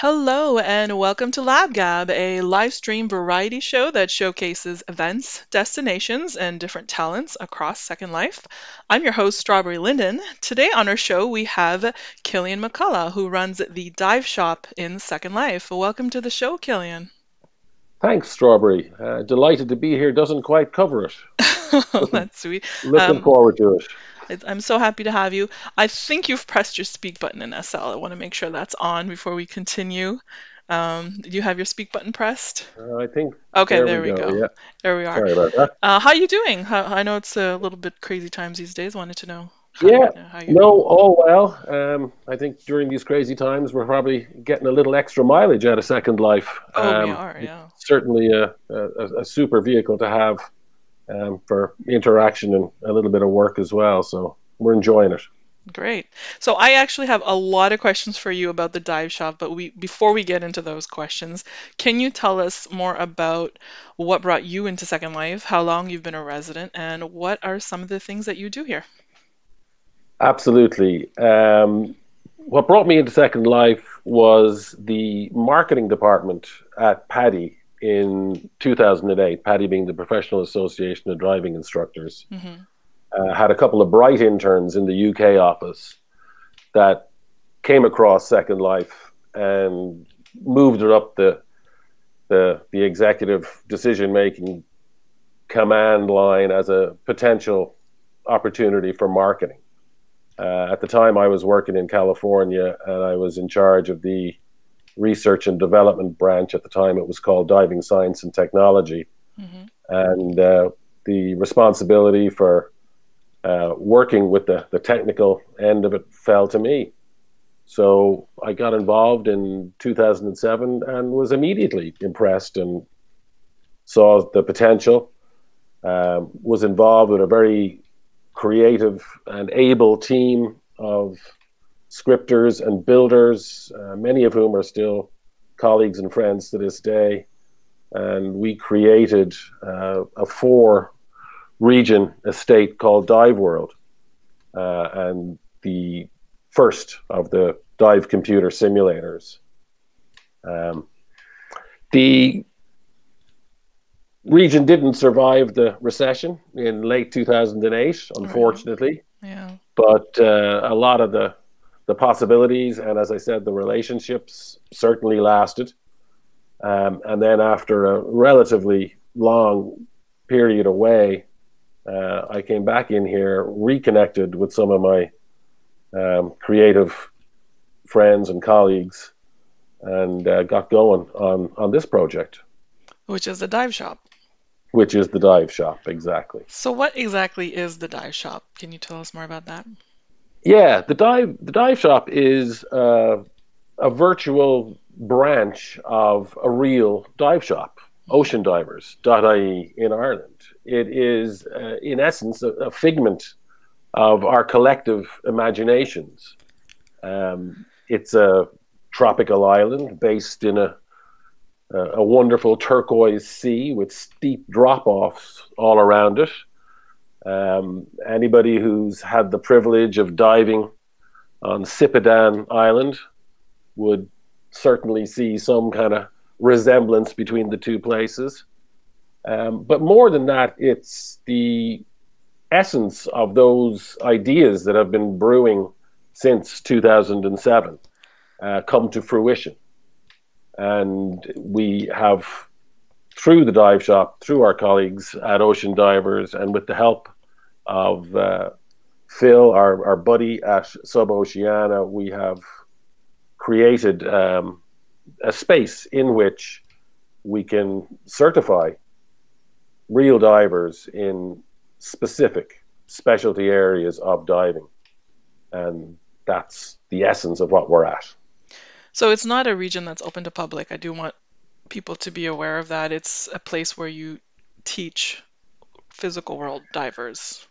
Hello and welcome to LabGab, a live stream variety show that showcases events, destinations, and different talents across Second Life. I'm your host, Strawberry Linden. Today on our show, we have Cilian McCullough, who runs the dive shop in Second Life. Welcome to the show, Cilian. Thanks, Strawberry. Delighted to be here. Doesn't quite cover it. Looking, That's sweet. looking Um, forward to it. I'm so happy to have you. I think you've pressed your speak button in SL. I want to make sure that's on before we continue. Do you have your speak button pressed? I think Okay, there there we we go. go. Yeah. There we are. Sorry about that. How you doing? I know it's a little bit crazy times these days. Wanted to know Yeah. how you. No, all well. I think during these crazy times, we're probably getting a little extra mileage out of Second Life. Oh, we are, It's yeah. certainly a super vehicle to have for interaction and a little bit of work as well. So we're enjoying it. Great. So I actually have a lot of questions for you about the dive shop, but before we get into those questions, can you tell us more about what brought you into Second Life, how long you've been a resident, and what are some of the things that you do here? Absolutely. What brought me into Second Life was the marketing department at PADI in 2008, PADI being the Professional Association of Driving Instructors. Hmm. Had a couple of bright interns in the UK office that came across Second Life and moved it up the executive decision making command line as a potential opportunity for marketing. At the time, I was working in California and I was in charge of the research and development branch. At the time, it was called Diving Science and Technology. Hmm. And the responsibility for working with the technical end of it fell to me. So I got involved in 2007 and was immediately impressed and saw the potential. Was involved with a very creative and able team of scripters and builders, many of whom are still colleagues and friends to this day. And we created a four-region estate called Dive World, and the first of the dive computer simulators. Um, the region didn't survive the recession in late 2008, Right. unfortunately, Yeah. but a lot of the possibilities and, as I said, the relationships certainly lasted. And then after a relatively long period away, I came back in here, reconnected with some of my creative friends and colleagues, and got going on this project, Which is the dive shop. which is the dive shop. Exactly. So what exactly is the dive shop? Can you tell us more about that? Yeah, the dive shop is a virtual branch of a real dive shop, oceandivers.ie in Ireland. It is, in essence, a figment of our collective imaginations. It's a tropical island based in a wonderful turquoise sea with steep drop offs all around it. Anybody who's had the privilege of diving on Sipadan Island would certainly see some kind of resemblance between the two places. But more than that, it's the essence of those ideas that have been brewing since 2007 come to fruition. And we have, through the dive shop, through our colleagues at Ocean Divers, and with the help of Phil, our buddy at Suboceana, we have created a space in which we can certify real divers in specific specialty areas of diving. And that's the essence of what we're at. So it's not a region that's open to public. I do want people to be aware of that. It's a place where you teach physical world divers,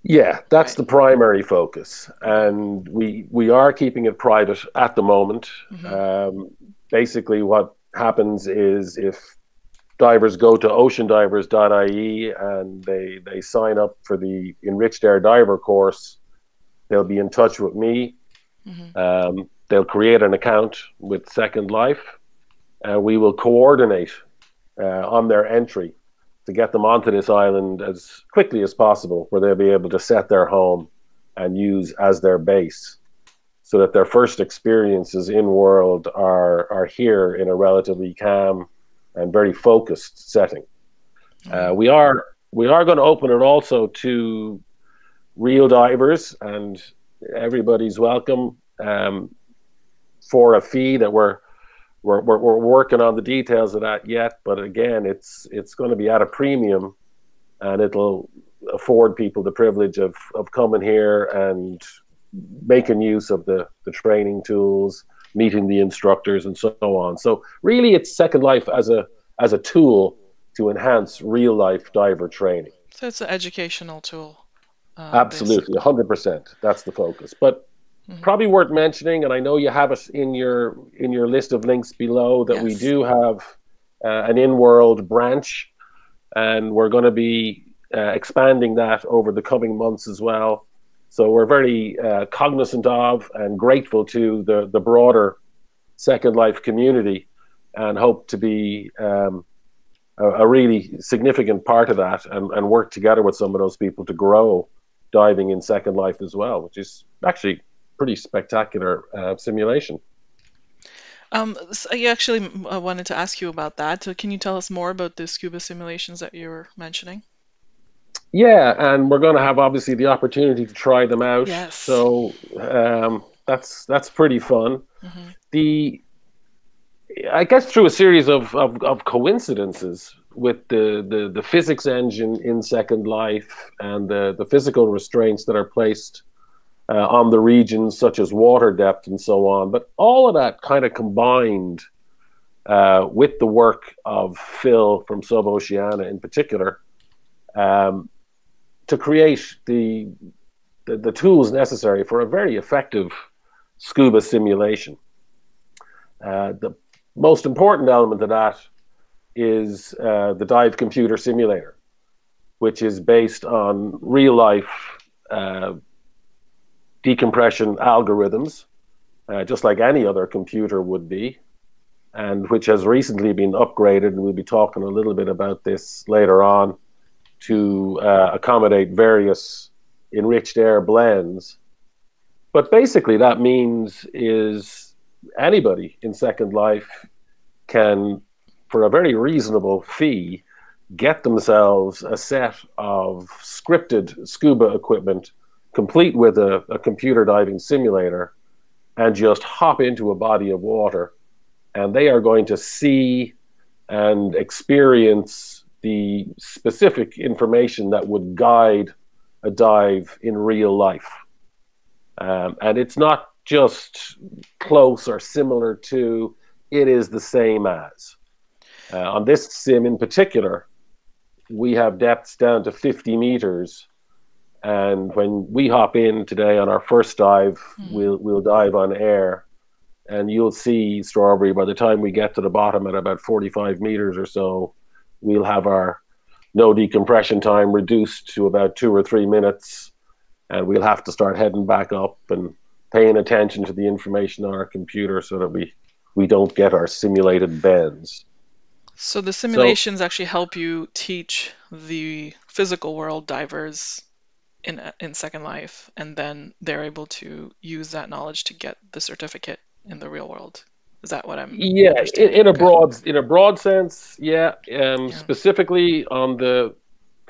Yeah, that's right? the primary focus. Okay. And we are keeping it private at the moment. Hmm. Um, Basically, what happens is if divers go to oceandivers.ie and they sign up for the Enriched Air diver course, they'll be in touch with me. Hmm. They'll create an account with Second Life, and we will coordinate on their entry to get them onto this island as quickly as possible, where they'll be able to set their home and use as their base, so that their first experiences in world are here in a relatively calm and very focused setting. We are going to open it also to real divers, and everybody's welcome for a fee that we're working on the details of that yet. But again, it's going to be at a premium, and it'll afford people the privilege of coming here and making use of the training tools, meeting the instructors, and so on. So really, it's Second Life as a tool to enhance real life diver training. So it's an educational tool. Absolutely, 100%. That's the focus. But probably worth mentioning, and I know you have it in your list of links below, that we do have an in-world branch, and we're going to be expanding that over the coming months as well. So we're very cognizant of and grateful to the broader Second Life community, and hope to be a really significant part of that, and work together with some of those people to grow diving in Second Life as well, which is actually pretty spectacular simulation. So I actually wanted to ask you about that. So can you tell us more about the scuba simulations that you were mentioning? Yeah, and we're going to have obviously the opportunity to try them out. Yes. So that's pretty fun. I guess through a series of coincidences with the physics engine in Second Life, and the physical restraints that are placed on the regions, such as water depth and so on. But all of that kind of combined with the work of Phil from Sub-Oceania in particular, to create the tools necessary for a very effective scuba simulation. The most important element of that is the dive computer simulator, which is based on real life decompression algorithms, just like any other computer would be, and which has recently been upgraded, and we'll be talking a little bit about this later on, to accommodate various enriched air blends. But basically that means is anybody in Second Life can, for a very reasonable fee, get themselves a set of scripted scuba equipment, complete with a computer diving simulator, and just hop into a body of water, and they are going to see and experience the specific information that would guide a dive in real life. And it's not just close or similar to, it is the same as. On this sim in particular, we have depths down to 50 meters. And when we hop in today on our first dive, we'll dive on air. And you'll see, Strawberry, by the time we get to the bottom at about 45 meters or so, we'll have our no decompression time reduced to about 2 or 3 minutes. And we'll have to start heading back up and paying attention to the information on our computer so that we don't get our simulated bends. So the simulations actually help you teach the physical world divers in Second Life, and then they're able to use that knowledge to get the certificate in the real world. Is that what I'm understanding? in a broad sense, yeah. Specifically on the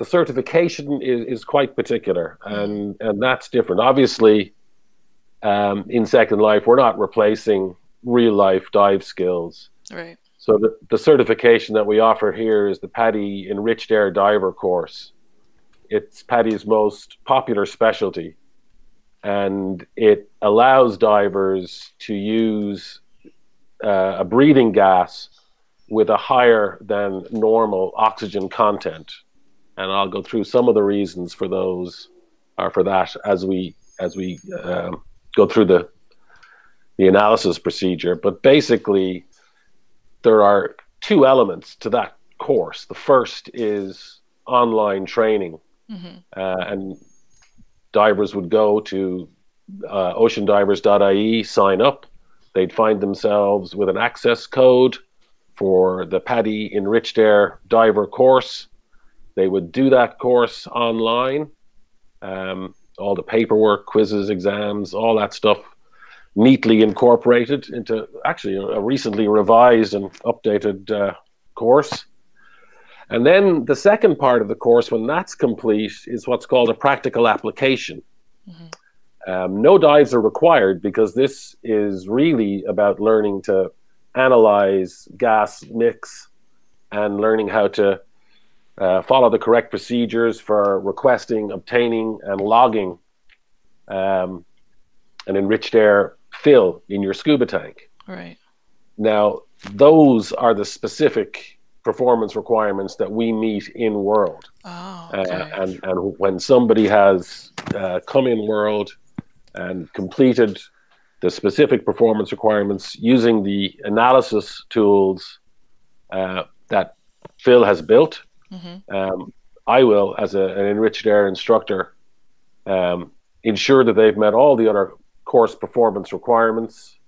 certification is quite particular, and that's different. Obviously, in Second Life, we're not replacing real life dive skills. Right. So the certification that we offer here is the PADI Enriched Air Diver course. It's PADI's most popular specialty, and it allows divers to use a breathing gas with a higher than normal oxygen content. And I'll go through some of the reasons for those, or for that, as we go through the analysis procedure. But basically, there are 2 elements to that course. The first is online training, and divers would go to oceandivers.ie, sign up, they'd find themselves with an access code for the PADI Enriched Air diver course. They would do that course online, all the paperwork, quizzes, exams, all that stuff neatly incorporated into actually a recently revised and updated course. And then the second part of the course, when that's complete, is what's called a practical application. No dives are required because this is really about learning to analyze gas mix and learning how to follow the correct procedures for requesting, obtaining, and logging an enriched air fill in your scuba tank. Right. Now, those are the specific performance requirements that we meet in world. Oh, okay. And when somebody has come in world and completed the specific performance requirements using the analysis tools that Phil has built, I will, as an enriched air instructor, ensure that they've met all the other course performance requirements,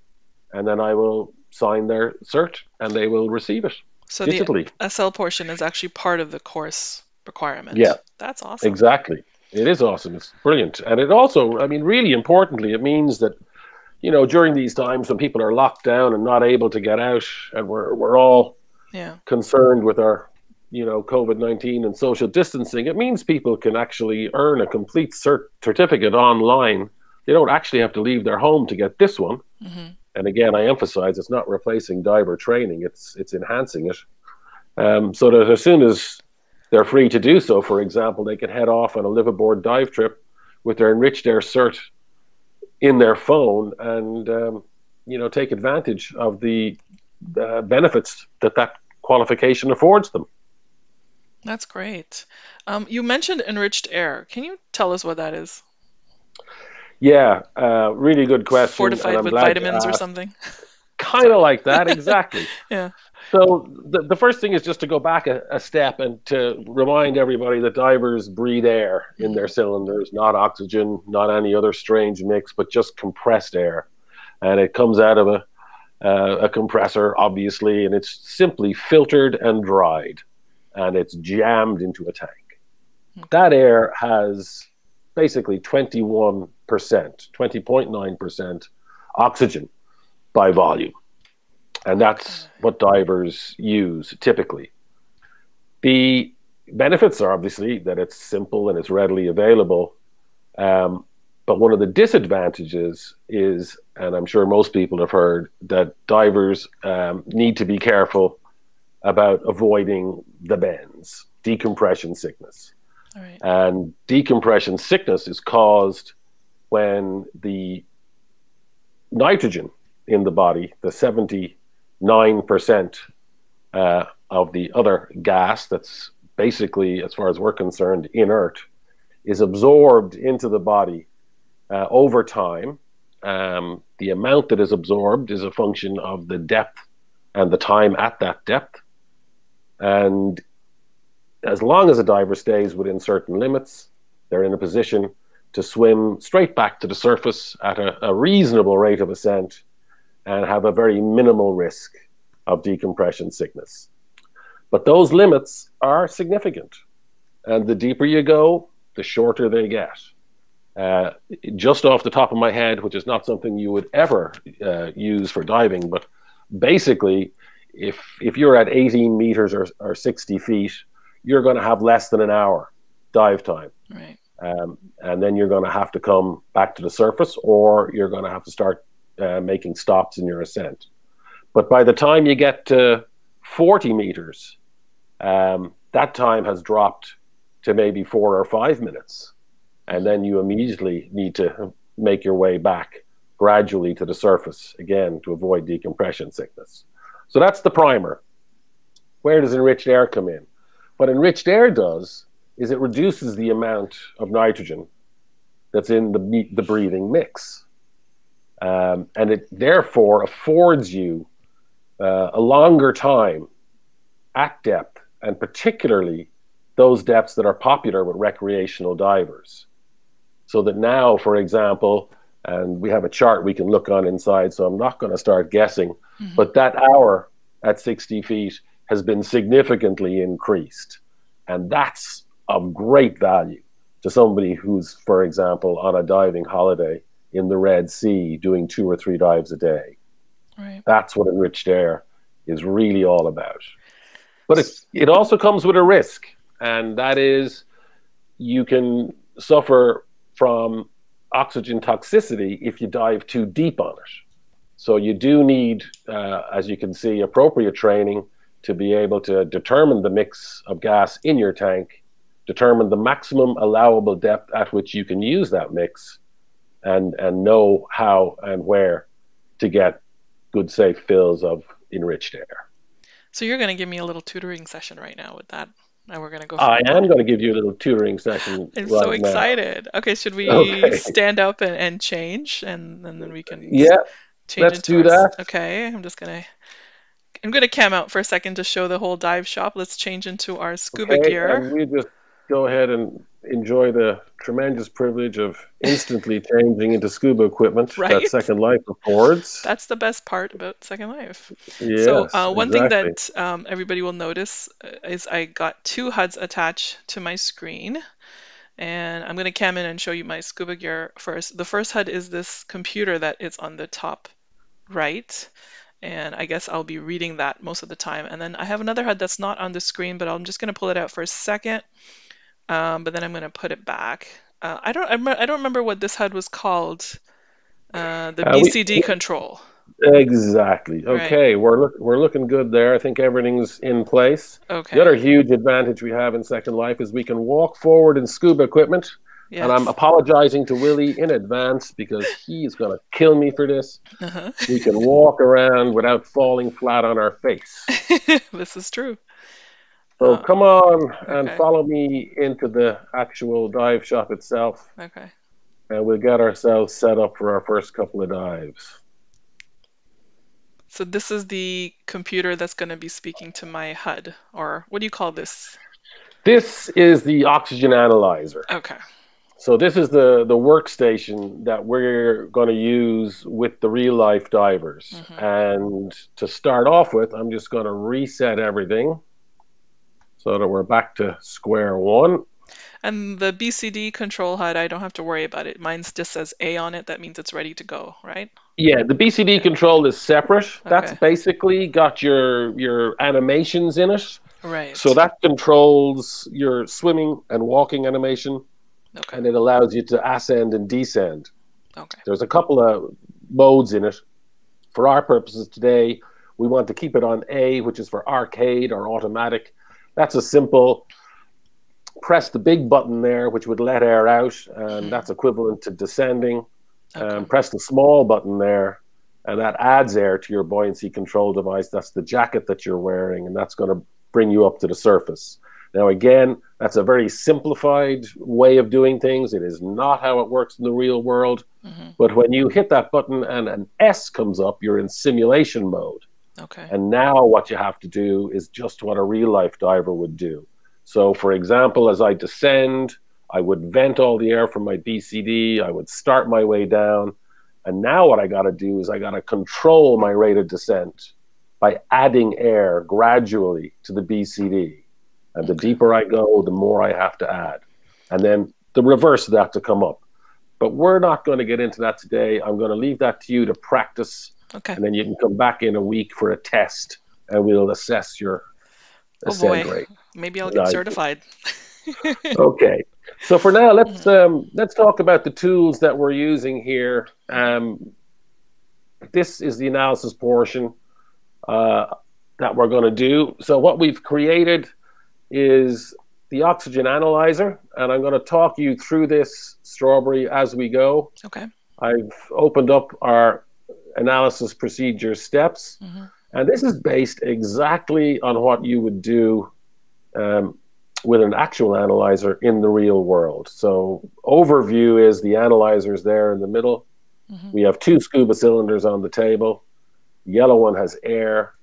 and then I will sign their cert and they will receive it So digitally. the SL portion is actually part of the course requirement. Yeah, that's awesome. exactly. It is awesome. It's brilliant. And it also, I mean, really importantly, it means that, you know, during these times when people are locked down and not able to get out, and we're all concerned with our, you know, COVID-19 and social distancing, it means people can actually earn a complete certificate online. They don't actually have to leave their home to get this one. And again, I emphasize it's not replacing diver training, it's enhancing it. So that as soon as they're free to do so, for example, they can head off on a live aboard dive trip with their Enriched Air cert in their phone and, you know, take advantage of the benefits that qualification affords them. That's great. You mentioned Enriched Air. Can you tell us what that is? Yeah, really good question. Fortified with vitamins or something? Kind of like that, exactly. Yeah. So the first thing is just to go back a step and to remind everybody that divers breathe air in their cylinders, not oxygen, not any other strange mix, but just compressed air. And it comes out of a compressor, obviously, and it's simply filtered and dried, and it's jammed into a tank. That air has basically 20.9% oxygen by volume. And that's what divers use typically. The benefits are obviously that it's simple and it's readily available. But one of the disadvantages is, and I'm sure most people have heard, that divers need to be careful about avoiding the bends, decompression sickness. All right. And decompression sickness is caused when the nitrogen in the body, the 79% of the other gas that's basically, as far as we're concerned, inert, is absorbed into the body over time. The amount that is absorbed is a function of the depth and the time at that depth. And as long as a diver stays within certain limits, they're in a position to swim straight back to the surface at a reasonable rate of ascent and have a very minimal risk of decompression sickness. But those limits are significant. And the deeper you go, the shorter they get. Just off the top of my head, which is not something you would ever use for diving, but basically, if you're at 18 meters or 60 feet, you're going to have less than an hour dive time. Right. And then you're going to have to come back to the surface, or you're going to have to start making stops in your ascent. But by the time you get to 40 meters, that time has dropped to maybe 4 or 5 minutes. And then you immediately need to make your way back gradually to the surface, again, to avoid decompression sickness. So that's the primer. Where does enriched air come in? What enriched air does is it reduces the amount of nitrogen that's in the breathing mix. And it therefore affords you a longer time at depth, and particularly those depths that are popular with recreational divers. So that now, for example, And we have a chart we can look on inside, so I'm not going to start guessing. Mhm. But that hour at 60 feet has been significantly increased. And that's of great value to somebody who's, for example, on a diving holiday in the Red Sea doing 2 or 3 dives a day. Right. That's what Enriched Air is really all about. But it also comes with a risk, and that is you can suffer from oxygen toxicity if you dive too deep on it. So you do need, as you can see, appropriate training to be able to determine the mix of gas in your tank, determine the maximum allowable depth at which you can use that mix, and know how and where to get good, safe fills of enriched air. So you're going to give me a little tutoring session right now with that, and we're going to go I from there. am going to give you a little tutoring session I'm so right now. excited. Okay, should we Okay. stand up and change, and then we can Yeah, change let's into do our... that. Okay, I'm gonna cam out for a second to show the whole dive shop. Let's change into our scuba Okay, gear. and we just go ahead and enjoy the tremendous privilege of instantly changing into scuba equipment that Right? Second Life affords. That's the best part about Second Life. So Yes, one thing exactly. that everybody will notice is I got 2 HUDs attached to my screen. And I'm going to cam in and show you my scuba gear first. The first HUD is this computer that is on the top right. And I guess I'll be reading that most of the time. And then I have another HUD that's not on the screen, but I'm just going to pull it out for a second. But then I'm going to put it back. I don't remember what this HUD was called. The BCD control. Exactly. Right. Okay, we're looking good there. I think everything's in place. Okay. The other huge advantage we have in Second Life is we can walk forward in scuba equipment. Yes. And I'm apologizing to Willie in advance because he is going to kill me for this. Uh-huh. We can walk around without falling flat on our face. This is true. So come on and okay. follow me into the actual dive shop itself. Okay. And we'll get ourselves set up for our first couple of dives. So this is the computer that's going to be speaking to my HUD, or what do you call this? This is the oxygen analyzer. Okay. So this is the workstation that we're going to use with the real life divers. Mm-hmm. And to start off with, I'm just going to reset everything so that we're back to square one. And the BCD control HUD, I don't have to worry about it. Mine just says A on it. That means it's ready to go, right? Yeah, the BCD control is separate. Okay. That's basically got your animations in it. Right. So that controls your swimming and walking animation. Okay. And it allows you to ascend and descend. Okay. There's a couple of modes in it. For our purposes today, we want to keep it on A, which is for arcade or automatic. That's a simple press the big button there, which would let air out, and that's equivalent to descending. Okay. Press the small button there, and that adds air to your buoyancy control device. That's the jacket that you're wearing, and that's going to bring you up to the surface. Now, again, that's a very simplified way of doing things. It is not how it works in the real world. Mm-hmm. But when you hit that button and an S comes up, you're in simulation mode. Okay. And now what you have to do is just what a real-life diver would do. So, for example, as I descend, I would vent all the air from my BCD. I would start my way down. And now what I got to do is I got to control my rate of descent by adding air gradually to the BCD. And the deeper I go, the more I have to add. And then the reverse of that to come up. But we're not going to get into that today. I'm going to leave that to you to practice. Okay. And then you can come back in a week for a test, and we'll assess your ascent rate. Maybe I'll get certified. Okay. So for now, let's talk about the tools that we're using here. This is the analysis portion that we're going to do. So what we've created is the oxygen analyzer, and I'm going to talk you through this, Strawberry, as we go. Okay. I've opened up our analysis procedure steps, and this is based exactly on what you would do with an actual analyzer in the real world. So overview is the analyzer's there in the middle. We have 2 scuba cylinders on the table. The yellow one has air,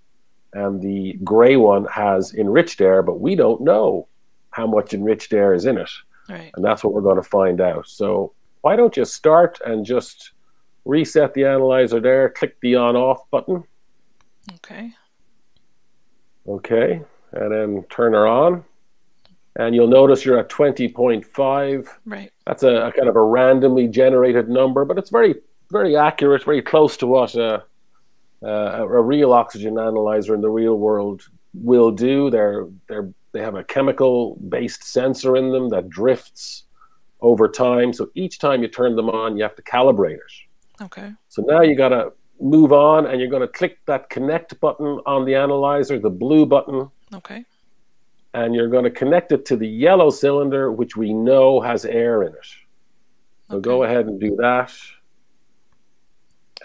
and the gray one has enriched air, but we don't know how much enriched air is in it. Right. And that's what we're going to find out. So why don't you start and just reset the analyzer there, click the on-off button. Okay. Okay, and then turn her on. And you'll notice you're at 20.5. Right. That's a kind of a randomly generated number, but it's very, very accurate, very close to what a real oxygen analyzer in the real world will do. They have a chemical-based sensor in them that drifts over time. So each time you turn them on, you have to calibrate it. Okay. So now you got to move on, and you're going to click that connect button on the analyzer, the blue button. Okay. And you're going to connect it to the yellow cylinder, which we know has air in it. So go ahead and do that.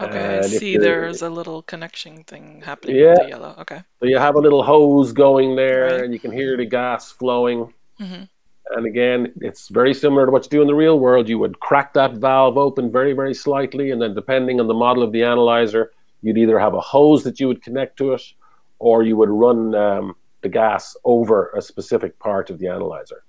Okay, I see there's a little connection thing happening Yeah. with the yellow. Okay. So you have a little hose going there, Right. and you can hear the gas flowing. Mm-hmm. And again, it's very similar to what you do in the real world. You would crack that valve open very, very slightly, and then depending on the model of the analyzer, you'd either have a hose that you would connect to it, or you would run the gas over a specific part of the analyzer.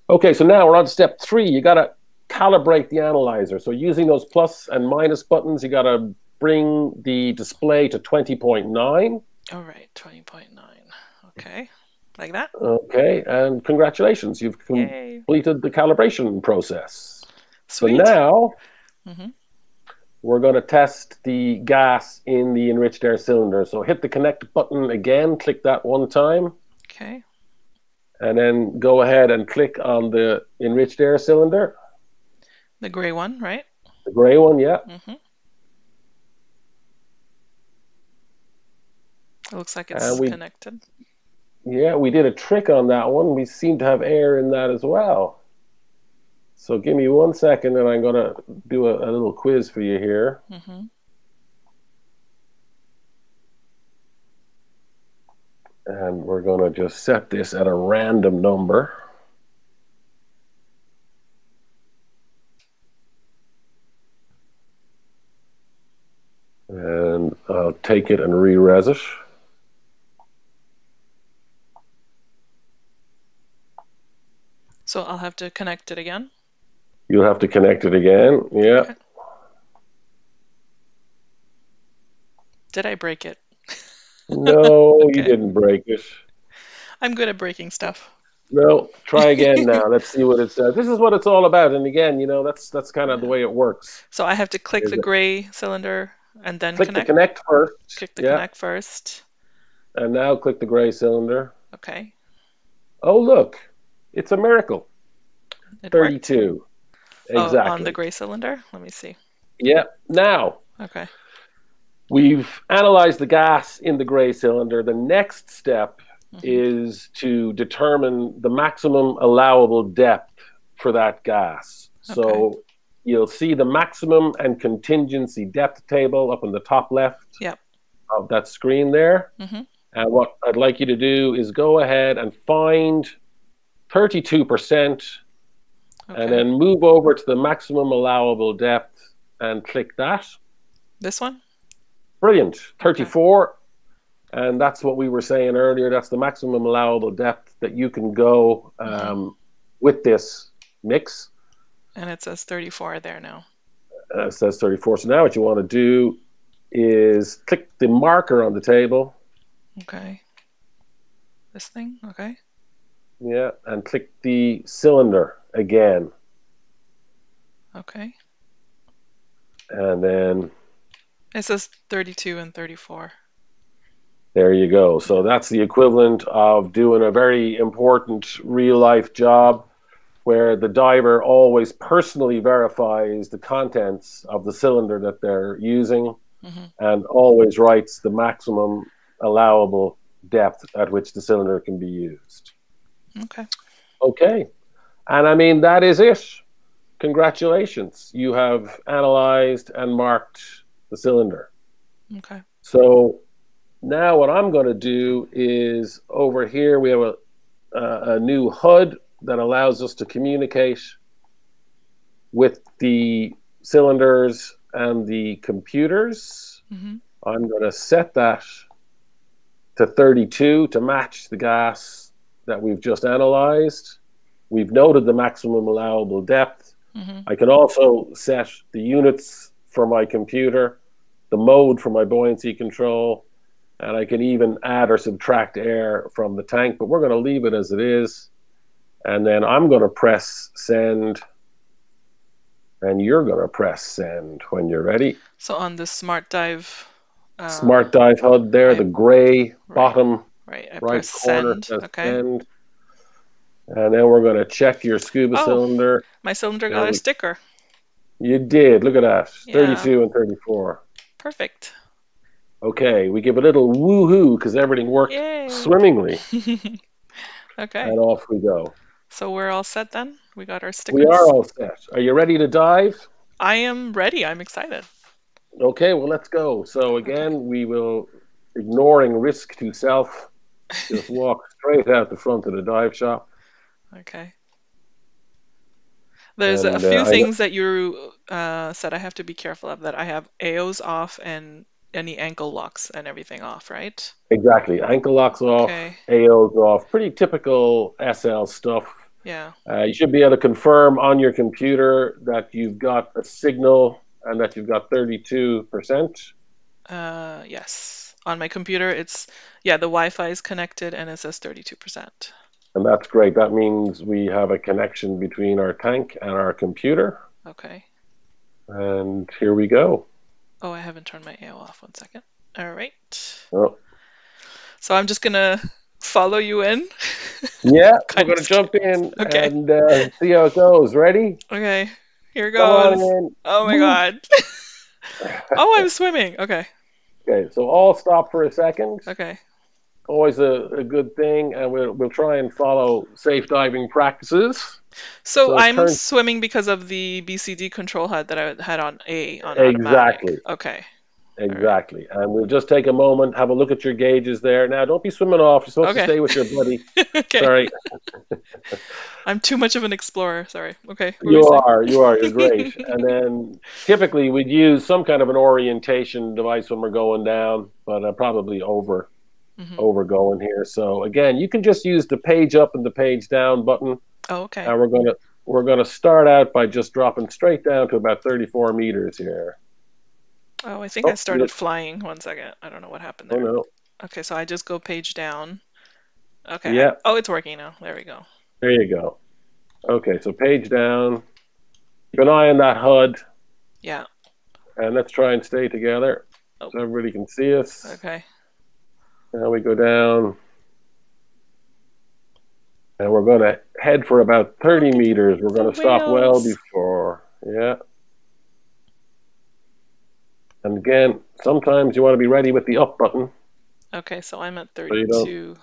Okay, so now we're on to step 3. You got to calibrate the analyzer. So using those plus and minus buttons, you got to bring the display to 20.9. All right, 20.9. Okay, like that. Okay, and congratulations, you've completed the calibration process. Sweet. So now we're going to test the gas in the enriched air cylinder. So hit the connect button again, click that one time. Okay. And then go ahead and click on the enriched air cylinder. The gray one, right? The gray one, yeah. Mm-hmm. It looks like it's connected. Yeah, we did a trick on that one. We seem to have air in that as well. So give me 1 second, and I'm going to do a little quiz for you here. Mm-hmm. And we're going to just set this at a random number. And I'll take it and re-res it. So I'll have to connect it again? You'll have to connect it again, yeah. Okay. Did I break it? No, you didn't break it. I'm good at breaking stuff. No, try again now. Let's see what it says. This is what it's all about. And again, you know, that's kind of the way it works. So I have to click the gray cylinder and then click the connect first. Click the connect first. And now click the gray cylinder. Okay. Oh, look. It's a miracle. It 32. Worked. Exactly. Oh, on the gray cylinder? Let me see. Yeah. Now. Okay. We've analyzed the gas in the gray cylinder. The next step is to determine the maximum allowable depth for that gas. Okay. So you'll see the maximum and contingency depth table up in the top left of that screen there. And what I'd like you to do is go ahead and find 32% and then move over to the maximum allowable depth and click that. This one? Brilliant. 34. And that's what we were saying earlier. That's the maximum allowable depth that you can go with this mix. And it says 34 there now. It says 34. So now what you want to do is click the marker on the table. Okay. This thing? Okay. Yeah, and click the cylinder again. Okay. And then it says 32 and 34. There you go. So that's the equivalent of doing a very important real-life job where the diver always personally verifies the contents of the cylinder that they're using and always writes the maximum allowable depth at which the cylinder can be used. Okay. Okay. And I mean, that is it. Congratulations. You have analyzed and marked the cylinder. Okay. So now what I'm going to do is over here we have a new HUD that allows us to communicate with the cylinders and the computers. I'm going to set that to 32 to match the gas that we've just analyzed. We've noted the maximum allowable depth. I can also set the units for my computer, the mode for my buoyancy control, and I can even add or subtract air from the tank, but we're going to leave it as it is. And then I'm going to press send, and you're going to press send when you're ready. So on the Smart Dive. Smart Dive HUD there, the gray bottom I right press corner send. says Okay. send. And then we're going to check your scuba cylinder. My cylinder got a sticker. You did. Look at that. Yeah. 32 and 34. Perfect. Okay, we give a little woohoo because everything worked swimmingly. Okay. And off we go. So we're all set then? We got our stickers? We are all set. Are you ready to dive? I am ready. I'm excited. Okay, well, let's go. So again, we will, ignoring risk to self, just walk straight out the front of the dive shop. Okay. There's a few things that you said I have to be careful of, that I have AOs off and any ankle locks and everything off, right? Exactly. Ankle locks off, AOs off. Pretty typical SL stuff. Yeah. You should be able to confirm on your computer that you've got a signal and that you've got 32%. Yes. On my computer, it's, the Wi-Fi is connected and it says 32%. And that's great. That means we have a connection between our tank and our computer. Okay. And here we go. Oh, I haven't turned my AO off. 1 second. All right. Oh. So I'm just going to follow you in. Yeah, we're going to jump in and see how it goes. Ready? Okay. Here goes. Come on in. Oh, my God. Oh, I'm swimming. Okay. Okay, so all stop for a second. Okay. Always a good thing, and we'll try and follow safe diving practices. So I'm swimming because of the BCD control HUD that I had on automatic. Okay. Exactly. Right. And we'll just take a moment, have a look at your gauges there. Now, don't be swimming off. You're supposed to stay with your buddy. Okay. Sorry. I'm too much of an explorer. Sorry. Okay. You are. You're great. And then typically we'd use some kind of an orientation device when we're going down, but probably over going here. So again, you can just use the page up and the page down button. Oh, okay. And we're gonna start out by just dropping straight down to about 34 meters here. Oh, I think I started flying. 1 second. I don't know what happened there. Oh, no. Okay, so I just go page down. Okay. Yeah. It's working now. There we go. There you go. Okay, so page down. Keep an eye on that HUD. Yeah. And let's try and stay together so everybody can see us. Okay. Now we go down. And we're going to head for about 30 meters. We're going to stop well before. Yeah. And again, sometimes you want to be ready with the up button. Okay, so I'm at 32.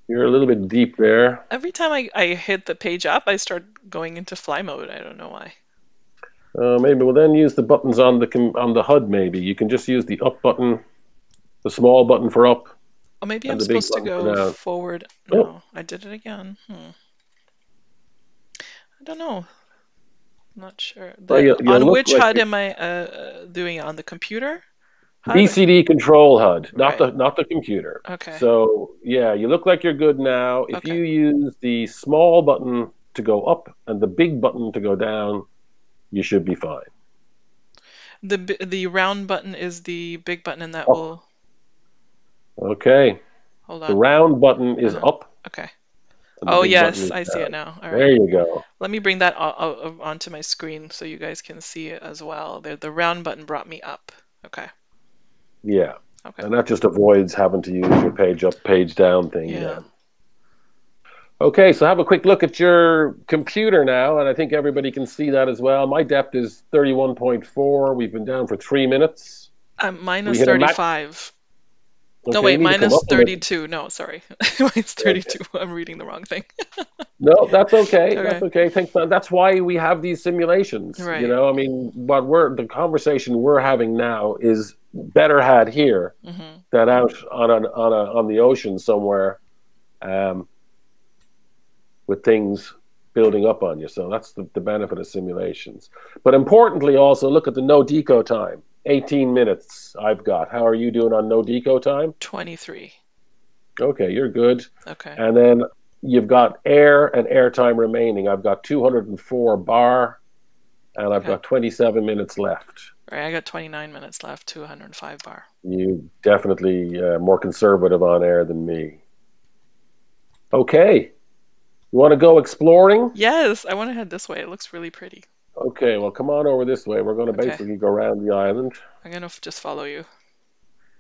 You're a little bit deep there. Every time I hit the page up, I start going into fly mode. I don't know why. Maybe we'll then use the buttons on the HUD. Maybe you can just use the up button, the small button for up. Oh, maybe I'm supposed to go forward. No, I did it again. I don't know. I'm not sure. On which HUD am I doing it? On the computer? BCD control HUD, not the computer. Okay. So yeah, you look like you're good now. If you use the small button to go up and the big button to go down, you should be fine. The round button is the big button, and that will. Okay. Hold on. The round button is up. Okay. Oh yes, I see it now. All right. There you go. Let me bring that onto my screen so you guys can see it as well. The round button brought me up. Okay. Yeah. Okay. And that just avoids having to use your page up, page down thing. Yeah. Okay, so have a quick look at your computer now, and I think everybody can see that as well. My depth is 31.4. We've been down for 3 minutes. Minus 35. Okay, no, wait, minus 32. No, sorry. Minus 32. Okay. I'm reading the wrong thing. No, that's okay. That's okay. That's why we have these simulations. Right. You know, I mean, the conversation we're having now is better had here than out on the ocean somewhere, with things building up on you. So that's the benefit of simulations. But importantly, also look at the no deco time. 18 minutes I've got. How are you doing on no deco time? 23. Okay, you're good. Okay. And then you've got air and air time remaining. I've got 204 bar, and I've got 27 minutes left. Right, I got 29 minutes left to 105 bar. You definitely more conservative on air than me. Okay. You want to go exploring? Yes, I want to head this way. It looks really pretty. Okay, well, come on over this way. We're going to Okay, basically go around the island. I'm gonna just follow you.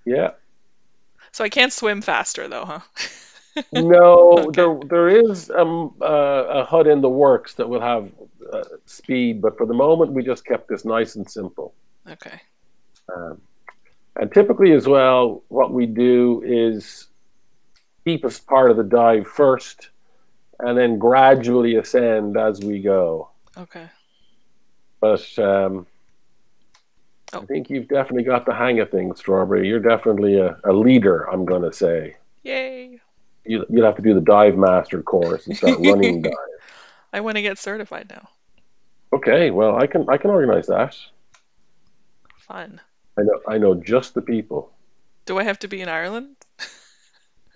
Yeah. So I can't swim faster though, huh? No, Okay, there is a HUD in the works that will have speed, but for the moment we just kept this nice and simple. okay, Um, and typically as well, what we do is keep us part of the dive first, and then gradually ascend as we go. okay. But Oh, I think you've definitely got the hang of things, Strawberry. You're definitely a leader, I'm going to say. yay! You'll have to do the dive master course and start running dive. I want to get certified now. Okay, well, I can organize that. Fun. I know just the people. Do I have to be in Ireland?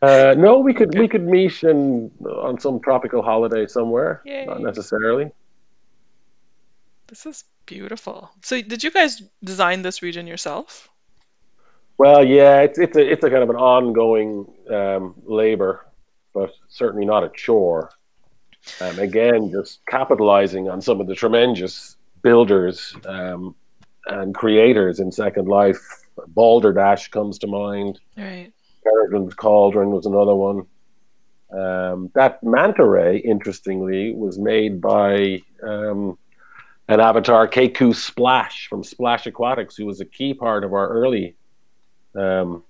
No, we could Okay. we could meet on some tropical holiday somewhere. Not Yay. necessarily. This is beautiful. So did you guys design this region yourself? Well, yeah, it's a kind of an ongoing labor, but certainly not a chore. Again, just capitalizing on some of the tremendous builders and creators in Second Life. Balderdash comes to mind. Right. Peregrine's Cauldron was another one. That manta ray, interestingly, was made by an avatar, Keku Splash from Splash Aquatics, who was a key part of um,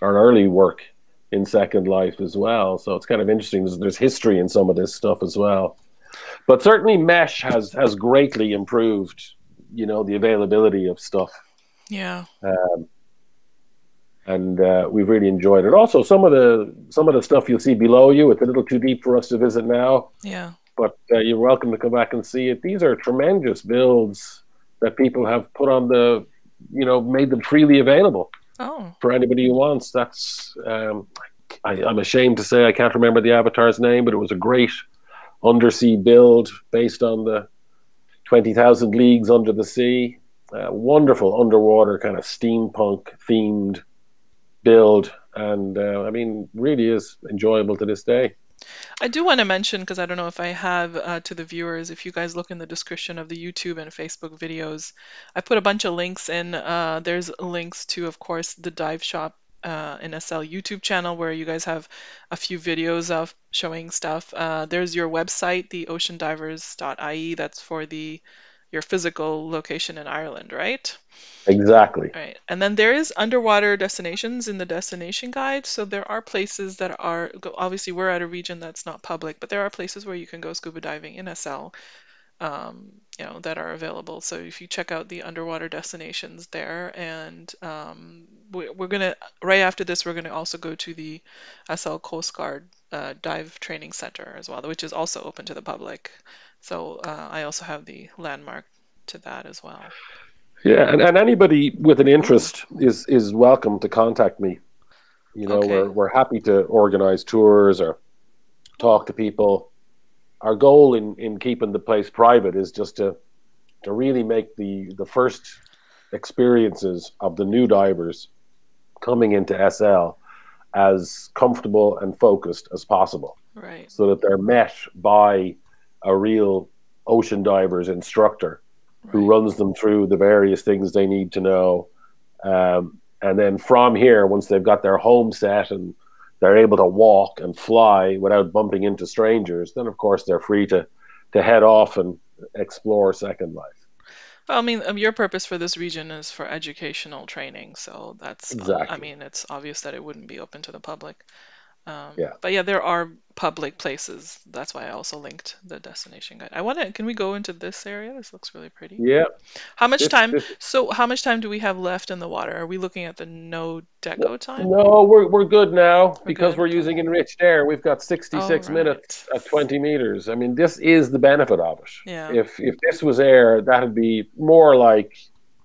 our early work in Second Life as well. So it's kind of interesting. There's history in some of this stuff as well. But certainly, mesh has greatly improved, the availability of stuff, Yeah. and we've really enjoyed it. Also, some of the stuff you'll see below you, it's a little too deep for us to visit now. Yeah. But you're welcome to come back and see it. These are tremendous builds that people have put on made them freely available Oh. for anybody who wants. That's I'm ashamed to say I can't remember the avatar's name, but it was a great undersea build based on the 20,000 Leagues Under the Sea. Wonderful underwater kind of steampunk themed build, and really is enjoyable to this day. I do want to mention, because I don't know if I have to the viewers, if you guys look in the description of the YouTube and Facebook videos, I put a bunch of links in. There's links to, of course, the Dive Shop in SL YouTube channel where you guys have a few videos of showing stuff. There's your website, the oceandivers.ie, that's for your physical location in Ireland, right? Exactly. Right. And then there is underwater destinations in the destination guide. So there are places that are, obviously, we're at a region that's not public, but there are places where you can go scuba diving in SL, that are available. So if you check out the underwater destinations there, and we're going to, right after this, we're going to also go to the SL Coast Guard Dive Training Center as well, which is also open to the public. So I also have the landmark to that as well. Yeah, and anybody with an Ooh, interest is welcome to contact me. okay. We're happy to organize tours or talk to people. Our goal in keeping the place private is just to really make the first experiences of the new divers coming into SL as comfortable and focused as possible, Right. so that they're met by a real ocean divers instructor who Right. runs them through the various things they need to know. And then from here, once they've got their home set and they're able to walk and fly without bumping into strangers, then of course they're free to head off and explore Second Life. Well, I mean, your purpose for this region is for educational training, so that's, I Exactly. mean, it's obvious that it wouldn't be open to the public. Yeah. But yeah, there are public places. That's why I also linked the destination guide. Can we go into this area? This looks really pretty. Yeah. How much This time? this So, how much time do we have left in the water? Are we looking at the no deco time? No, we're good now We're because good. we're Okay. using Enriched Air. We've got Oh, 66 right. minutes at 20 meters. I mean, this is the benefit of it. Yeah. If this was air, that'd be more like,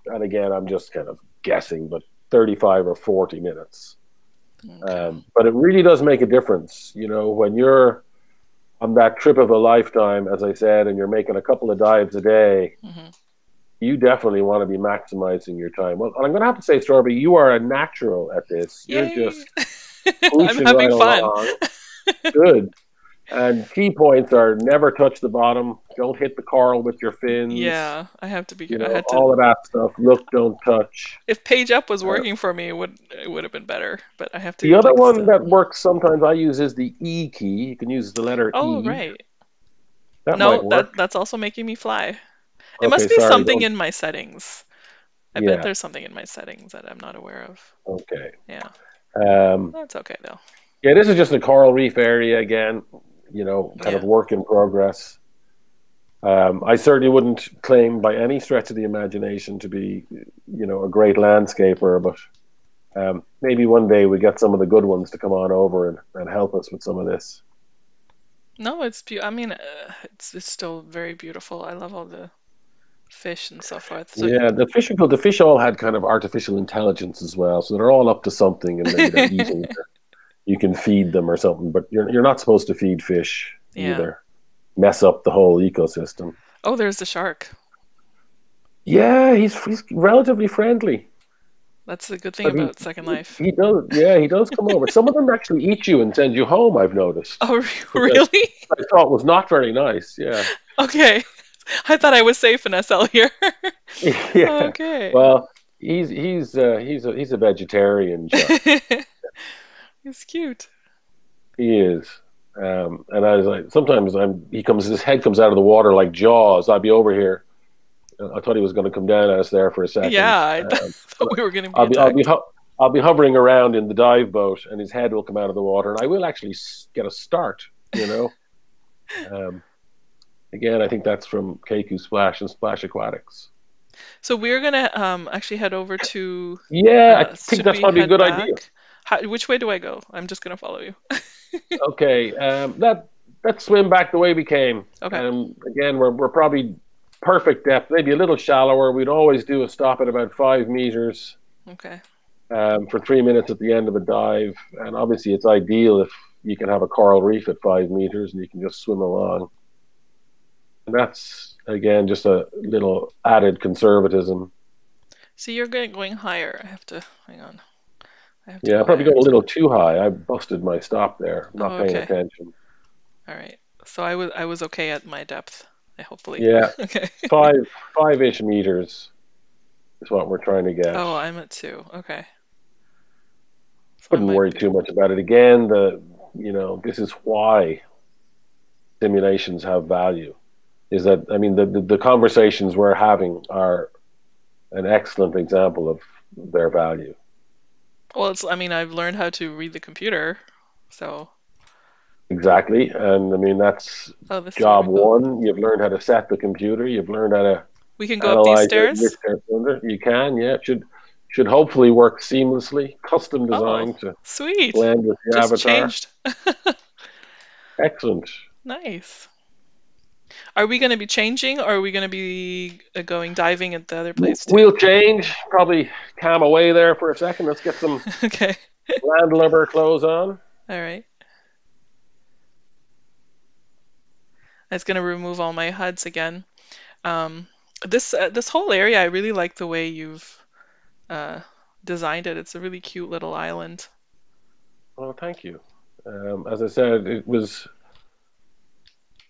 and again, I'm just kind of guessing, but 35 or 40 minutes. Okay. But it really does make a difference, when you're on that trip of a lifetime, as I said, and you're making a couple of dives a day. Hmm. you definitely want to be maximizing your time. Well, I'm going to have to say, Strawberry, you are a natural at this. You're Yay! just I'm pushing having right fun. along. Good. And key points are never touch the bottom, don't hit the coral with your fins, Yeah, I have to be. you I know, had to. all of that stuff. Look, don't touch. If page up was Uh, working for me, it would have been better. But I have the to other like one still. that works sometimes I use is the E key. You can use the letter Oh, E. right. That might No, work. that's also making me fly. It Okay, must be sorry, something don't. in my settings. I bet Yeah, there's something in my settings that I'm not aware of. okay. Yeah, Um, that's okay though. yeah, this is just a coral reef area again, kind of Yeah. work in progress. I certainly wouldn't claim by any stretch of the imagination to be, a great landscaper, but maybe one day we get some of the good ones to come on over and help us with some of this. No, I mean, it's still very beautiful. I love all the fish and so forth. So, Yeah, the fish all had kind of artificial intelligence as well, so they're all up to something, and maybe they're eating. You can feed them or something, but you're not supposed to feed fish yeah. either. Mess up the whole ecosystem. Oh, there's the shark. Yeah, he's relatively friendly. That's the good thing But about Second Life. he does, yeah, he does come over. Some of them actually eat you and send you home, I've noticed, Oh, which really? I thought was not very nice. Yeah. Okay. I thought I was safe in SL here. Yeah. Okay. Well, he's a vegetarian shark. It's cute. He is. And I was like, sometimes his head comes out of the water like Jaws. I'd be over here. I thought he was going to come down at us there for a second. Yeah, I thought we were going to be I'll be I'll be attacked. ho- I'll be hovering around in the dive boat, and his head will come out of the water, and I will actually get a start. Um, Again, I think that's from Keku Splash and Splash Aquatics. So we're gonna actually head over to. Yeah, I think Should that's we probably a head good idea. back? Which way do I go? I'm just gonna follow you. Okay, let's swim back the way we came. Okay. Again, we're probably perfect depth, maybe a little shallower. We'd always do a stop at about 5 meters Okay. for 3 minutes at the end of a dive, and obviously it's ideal if you can have a coral reef at 5 meters and you can just swim along. And that's again just a little added conservatism. So you're going higher. I have to hang on. I have to Yeah, I go probably higher got a too. little too high. I busted my stop there, Oh, not paying okay. attention. All right. So I was okay at my depth. Hopefully. Yeah, Okay. five 5-ish meters is what we're trying to get. Oh, I'm at 2. Okay. So I Wouldn't might worry be. too much about it. Again, this is why simulations have value. Is that, I mean, the conversations we're having are an excellent example of their value. Well, I mean, I've learned how to read the computer, so. Exactly, and I mean that's Oh, this is where job we go. one. You've learned how to set the computer. You've learned how to We can go up these analyze your stairs. Enriched Air cylinder. You can, yeah. It should hopefully work seamlessly. Custom Oh, designed to sweet. blend with your Just avatar. changed. Excellent. Nice. Are we going to be changing, or are we going to be going diving at the other place too? We'll change. Probably calm away there for a second. Let's get some Okay. landlubber clothes on. All right. I was going to remove all my HUDs again. Um, this whole area, I really like the way you've uh, designed it. It's a really cute little island. Well, thank you. As I said, it was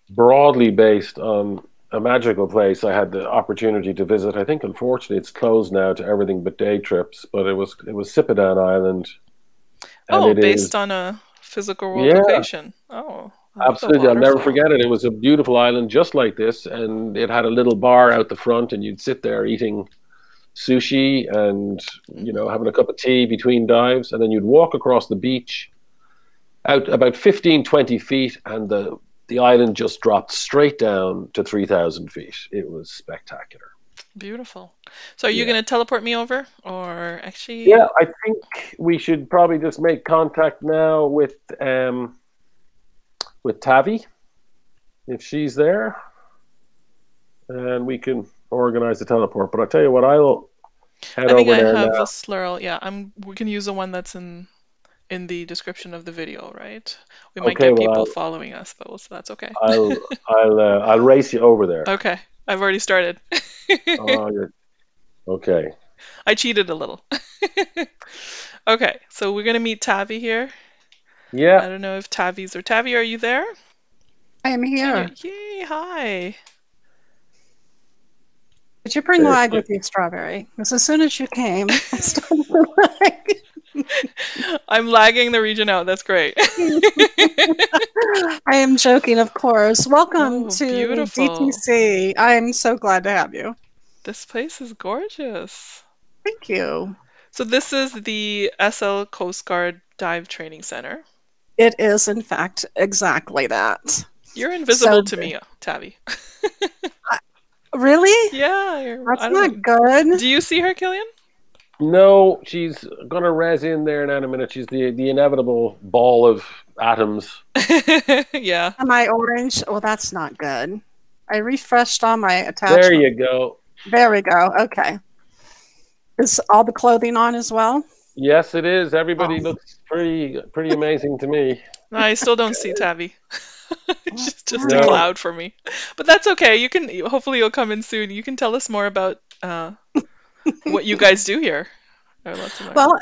broadly based on a magical place I had the opportunity to visit. I think, unfortunately, it's closed now to everything but day trips. But it was Sipadan Island, and Oh, it based is, on a physical world yeah, location. Oh, I love the absolutely. I'll never waterfall. forget it. It was a beautiful island just like this, and it had a little bar out the front, and you'd sit there eating sushi and having a cup of tea between dives, and then you'd walk across the beach out about 15, 20 feet, and the island just dropped straight down to 3,000 feet. It was spectacular. Beautiful. So are you Yeah. going to teleport me over? Or actually, Yeah, I think we should probably just make contact now with Tavi, if she's there, and we can organize the teleport. But I'll tell you what, I'll head I think over I there have a now. slurl. Yeah, we can use the one that's in the description of the video, right? We might Okay, get well, people following us though, so that's okay. I'll race you over there. Okay, I've already started. Oh, okay. I cheated a little. Okay, so we're gonna meet Tavi here. Yeah. I don't know if Tavi's or Tavi, are you there? I am here. Yay, hi. Did you bring There lag she is. with you, Strawberry? Because as soon as you came, I started to lag. I'm lagging the region out. That's great. I am joking, of course. Welcome Oh, to beautiful. DTC. I am so glad to have you. This place is gorgeous. Thank you. So this is the SL Coast Guard Dive Training Center. It is, in fact, exactly that. You're invisible So- to me, Tavi. Really? Yeah, I That's don't not know. good. Do you see her, Cilian? No, she's gonna res in there in a minute. She's the inevitable ball of atoms. Yeah. Am I orange? Well, that's not good. I refreshed all my attachments. There you go. There we go. Okay. Is all the clothing on as well? Yes, it is. Everybody Oh. looks pretty amazing to me. No, I still don't see Tavi. She's just a No. cloud for me. But that's okay. You can hopefully you'll come in soon. You can tell us more about what you guys do here. I would love to know. Well,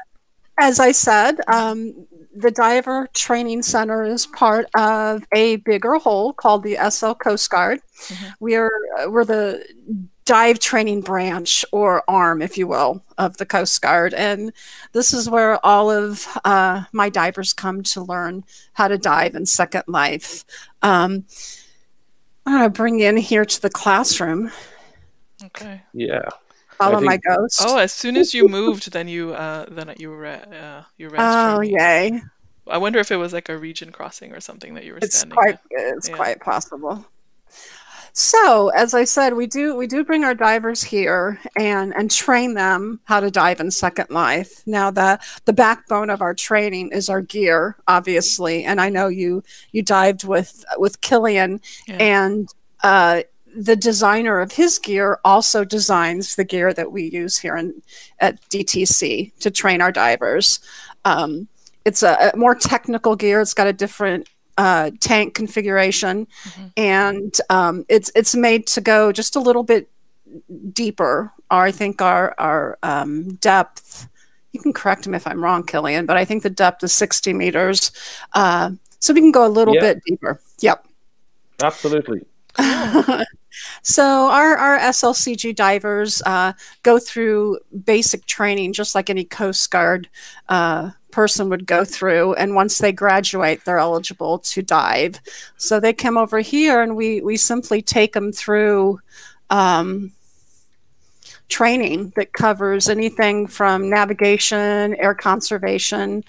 as I said, the Diver Training Center is part of a bigger whole called the SL Coast Guard. Mhm. We're the dive training branch or arm, if you will, of the Coast Guard, and this is where all of my divers come to learn how to dive in Second Life. I'm going to bring you in here to the classroom. Okay. Yeah. Follow I my think- ghost. Oh, as soon as you moved, then you res Oh, trained me. yay! I wonder if it was like a region crossing or something that you were standing at. It's Yeah. quite possible. So, as I said, we do bring our divers here and train them how to dive in Second Life. Now, the backbone of our training is our gear, obviously, and I know you dived with Cilian, Yeah. and the designer of his gear also designs the gear that we use here at DTC to train our divers. It's a more technical gear. It's got a different tank configuration, and it's made to go just a little bit deeper. Or I think our depth. You can correct me if I'm wrong, Cilian, but I think the depth is 60 meters, so we can go a little bit deeper. Yep. Absolutely. So our SLCG divers go through basic training just like any Coast Guard person would go through, and once they graduate, they're eligible to dive. So they come over here, and we simply take them through training that covers anything from navigation, air conservation,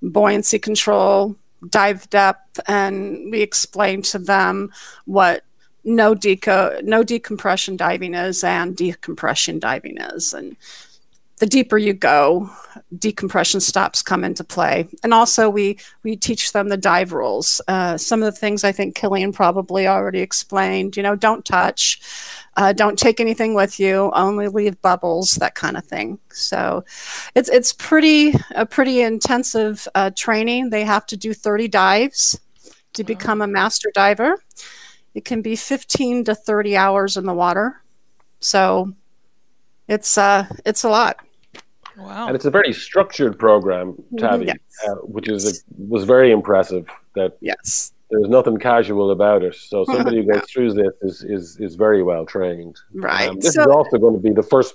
buoyancy control, dive depth, and we explain to them what no decompression diving is and decompression diving is. And the deeper you go, decompression stops come into play. And also we teach them the dive rules. Some of the things I think Cilian probably already explained, don't touch, don't take anything with you, only leave bubbles, that kind of thing. So it's a pretty intensive training. They have to do 30 dives to become a master diver. It can be 15 to 30 hours in the water. So it's a lot. Wow. And it's a very structured program, Tavi, Yes. which was very impressive. That Yes. there's nothing casual about it. So somebody who goes through this is very well trained. Right. This is also going to be the first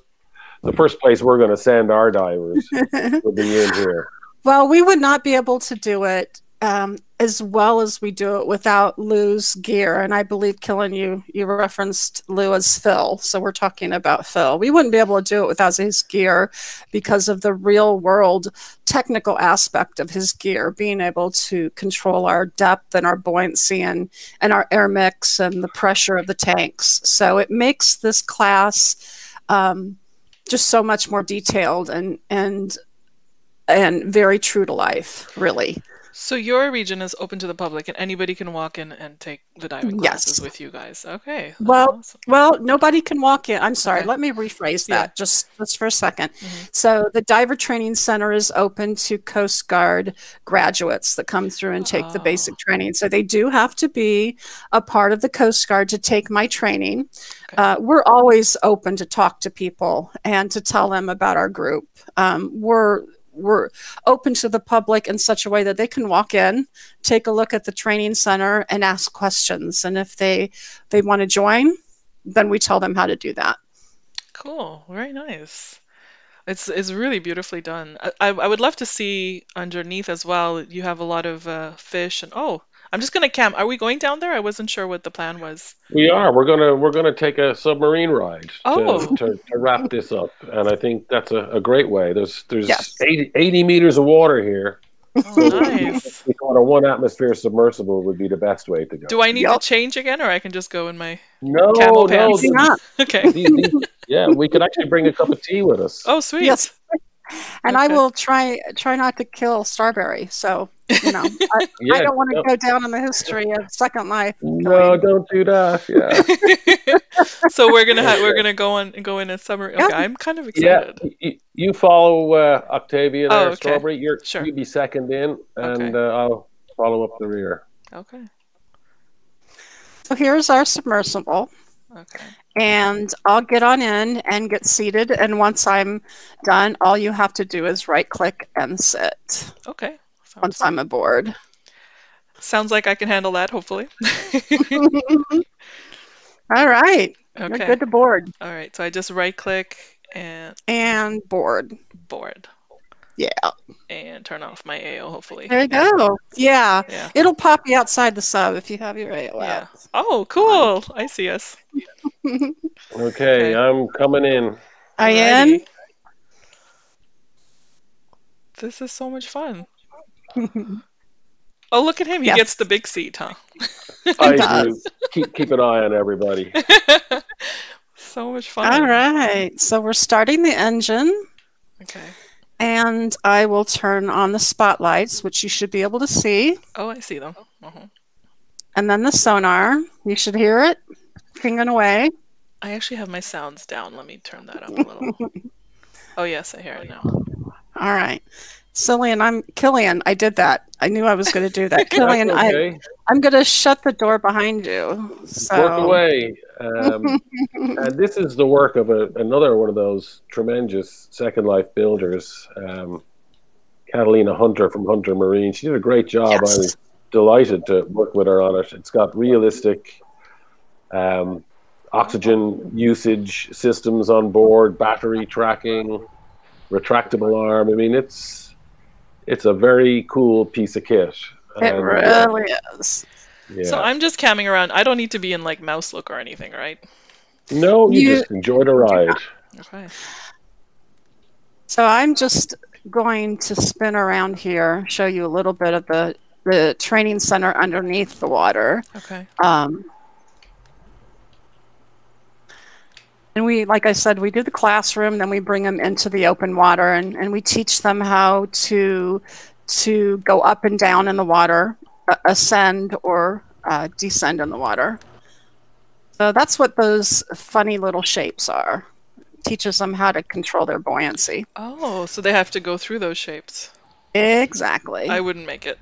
place we're going to send our divers. Will be in here. Well, we would not be able to do it as well as we do it without Lou's gear. And I believe, Cilian, you referenced Lou as Phil. So we're talking about Phil. We wouldn't be able to do it without his gear because of the real world technical aspect of his gear, being able to control our depth and our buoyancy and our air mix and the pressure of the tanks. So it makes this class just so much more detailed and very true to life, really. So your region is open to the public, and anybody can walk in and take the diving classes Yes. with you guys. Okay, that's Well, awesome. well, nobody can walk in. I'm sorry. Okay. Let me rephrase Yeah. that just for a second. Mhm. So the Diver Training Center is open to Coast Guard graduates that come through and take the Oh. basic training. So they do have to be a part of the Coast Guard to take my training. Okay. We're always open to talk to people and to tell them about our group. We're open to the public in such a way that they can walk in, take a look at the training center, and ask questions. And if they want to join, then we tell them how to do that. Cool. Very nice. It's really beautifully done. I would love to see underneath as well. You have a lot of fish and oh, I'm just gonna camp. Are we going down there? I wasn't sure what the plan was. We are. We're gonna take a submarine ride Oh. to wrap this up, and I think that's a great way. There's Yes. 80 meters of water here. Oh, nice. We thought a 1 atmosphere submersible would be the best way to go. Do I need to Yup. change again, or I can just go in my No, camel no. pants? Do not. Okay. Yeah, we could actually bring a cup of tea with us. Oh, sweet. Yes. And I Okay. will try not to kill Strawberry. So, you know, I Yeah, don't want to no, go down in the history of Second Life. no, don't do that. Yeah, So we're gonna go in a summer. Okay, Yeah. I'm kind of yeah. excited. You follow Octavia there, Oh, okay. Strawberry. Sure. You be second in, and Okay. I'll follow up the rear. Okay. So here's our submersible. Okay. And I'll get on in and get seated. And once I'm done, all you have to do is right click and sit Okay. once I'm aboard. Sounds like I can handle that, hopefully. All right. You're Okay. good to board. All right. So I just right click and And board. board Yeah. and turn off my AO, hopefully. There you go. Yeah. Yeah. It'll pop you outside the sub if you have your AO Yeah. out. Oh, cool. I see us. Okay, Okay. I'm coming in. Are you Alrighty. in? This is so much fun. Oh, look at him. He Yes. gets the big seat, huh? I does. do. Keep an eye on everybody. So much fun. All right. So we're starting the engine. Okay. And I will turn on the spotlights, which you should be able to see. Oh, I see them. Uh-huh. And then the sonar. You should hear it pinging away. I actually have my sounds down. Let me turn that up a little. Oh, yes, I hear it now. All right. Cilian, I did that. I knew I was going to do that. Cilian, That's okay. I'm going to shut the door behind you. So Work away. And this is the work of another one of those tremendous Second Life builders, Catalina Hunter from Hunter Marine. She did a great job. Yes. I was delighted to work with her on it. It's got realistic oxygen usage systems on board, battery tracking, retractable arm. I mean, it's a very cool piece of kit. it really is. Yeah. So I'm just camming around. I don't need to be in like mouse look or anything, right? No, you You- just enjoy the ride. Okay. So I'm just going to spin around here, show you a little bit of the training center underneath the water. Okay. And we, like I said, we do the classroom, then we bring them into the open water, and we teach them how to go up and down in the water, ascend or descend in the water. So that's what those funny little shapes are. Teaches them how to control their buoyancy. Oh, so they have to go through those shapes. Exactly. I wouldn't make it.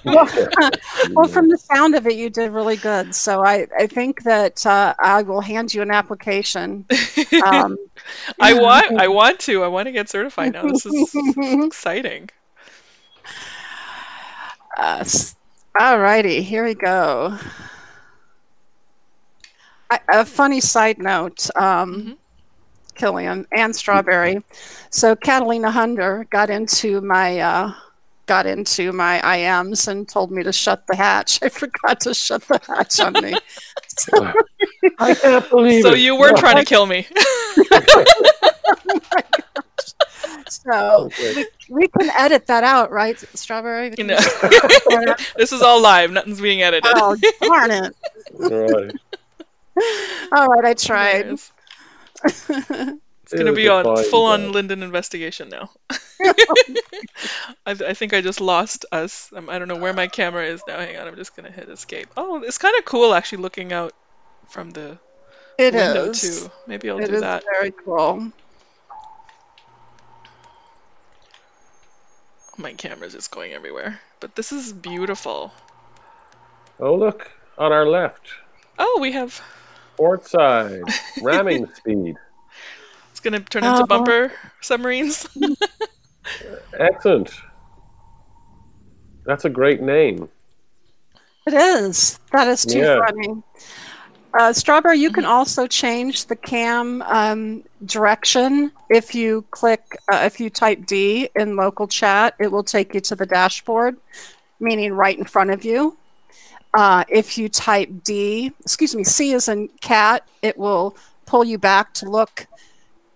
Well, from the sound of it, you did really good. So I think that I will hand you an application. I want to get certified now. This is exciting. All righty, here we go. A funny side note, Cilian and Strawberry. So Catalina Hunter got into my IMs and told me to shut the hatch. I forgot to shut the hatch on me. So, I can't believe So it. you were trying to kill me. so Okay. we can edit that out, right, Strawberry? We You can know. just edit that out. This is all live. Nothing's being edited. Oh, darn it. Right. All right, I tried. Hilarious. It's going to be a on fine full-on job. Linden investigation now. I think I just lost us. I don't know where my camera is now. Hang on, I'm just going to hit escape. Oh, it's kind of cool actually looking out from the It window is. too. Maybe I'll It do is that. very cool. My camera's just going everywhere. But this is beautiful. Oh, look, on our left, Oh, we have... port side, ramming speed. It's going to turn into Oh, bumper submarines. Excellent. That's a great name. it is. That is too Yeah. funny. Strawberry, you can also change the cam direction. If you type D in local chat, it will take you to the dashboard, meaning right in front of you. If you type C as in cat, it will pull you back to look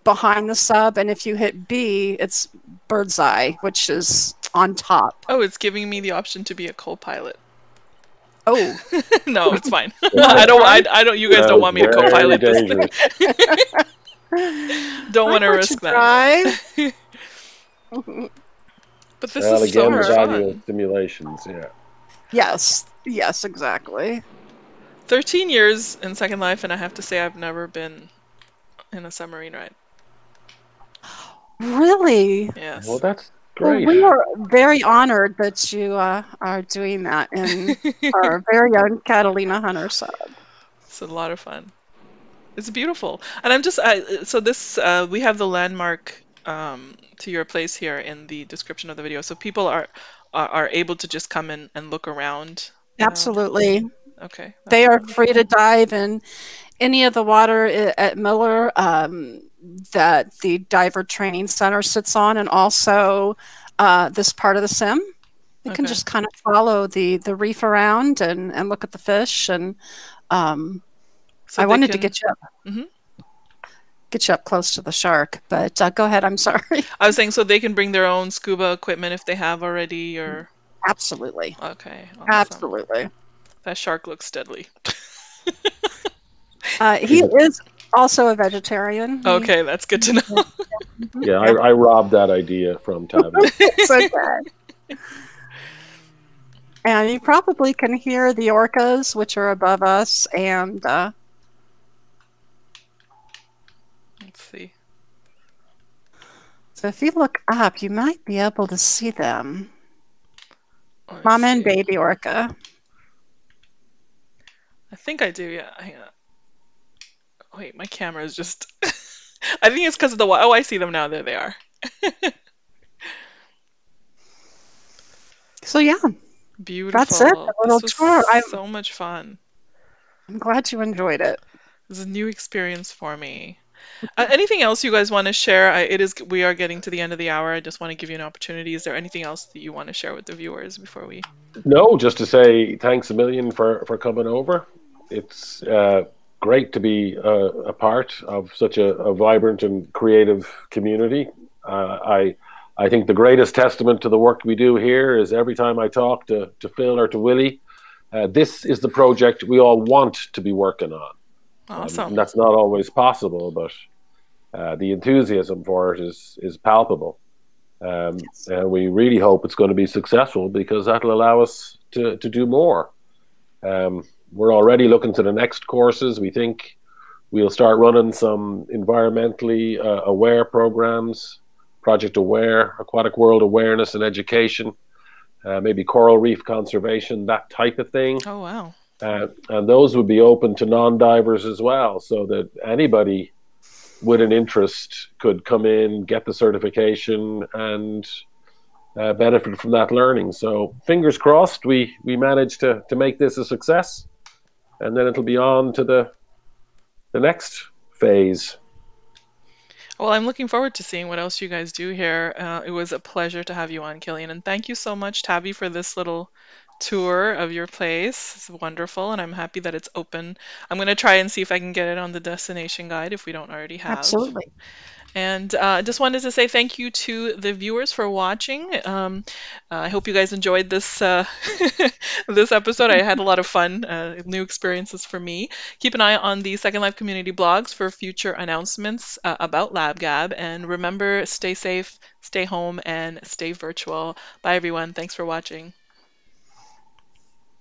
behind the sub. And if you hit B, it's bird's eye, which is on top. Oh, it's giving me the option to be a co-pilot. Oh, No, it's fine. I don't. You guys don't want me to co-pilot this thing. Don't want to risk that. But this is so much fun. Simulations, yeah. Yes, exactly. 13 years in Second Life, and I have to say I've never been in a submarine ride. Really? Yes. Well, that's great. Well, we are very honored that you are doing that in our very own Catalina Hunter sub. It's a lot of fun. It's beautiful, and I'm just so this we have the landmark to your place here in the description of the video, so people are able to just come in and look around. Absolutely. Okay. They are free to dive in any of the water at Miller that the diver training center sits on, and also this part of the sim. You can just kind of follow the reef around and look at the fish. And I wanted to get you up. Get you up close to the shark, but go ahead. I'm sorry. I was saying, so they can bring their own scuba equipment if they have already, or absolutely. Okay. Awesome. Absolutely. That shark looks deadly. He is also a vegetarian. Okay, that's good to know. Yeah, I robbed that idea from Tabby. It's okay. And you probably can hear the orcas, which are above us, and let's see. So if you look up, you might be able to see them. Mama and baby orca. I think I do, yeah. Hang on. Wait, my camera is just... I think it's because of the... Oh, I see them now. There they are. So, yeah. Beautiful. That's it. A little tour. So much fun. I'm glad you enjoyed it. It was a new experience for me. Anything else you guys want to share? We are getting to the end of the hour. I just want to give you an opportunity. Is there anything else that you want to share with the viewers before we... No, just to say thanks a million for coming over. It's great to be a part of such a vibrant and creative community. I think the greatest testament to the work we do here is every time I talk to Phil or to Willie, this is the project we all want to be working on. Awesome. That's not always possible, but the enthusiasm for it is palpable. And we really hope it's going to be successful because that'll allow us to do more. We're already looking to the next courses. We think we'll start running some environmentally aware programs, Project Aware, Aquatic World Awareness and Education, maybe coral reef conservation, that type of thing. Oh, wow. And those would be open to non-divers as well, so that anybody with an interest could come in, get the certification, and benefit from that learning. So fingers crossed we manage to make this a success, and then it'll be on to the next phase. Well, I'm looking forward to seeing what else you guys do here. It was a pleasure to have you on, Cilian, and thank you so much, Tabby, for this little tour of your place. It's wonderful, and I'm happy that it's open. I'm going to try and see if I can get it on the destination guide if we don't already have. Absolutely. And I just wanted to say thank you to the viewers for watching. I hope you guys enjoyed this this episode. I had a lot of fun, new experiences for me. Keep an eye on the Second Life community blogs for future announcements about LabGab. And remember, stay safe, stay home, and stay virtual. Bye, everyone. Thanks for watching.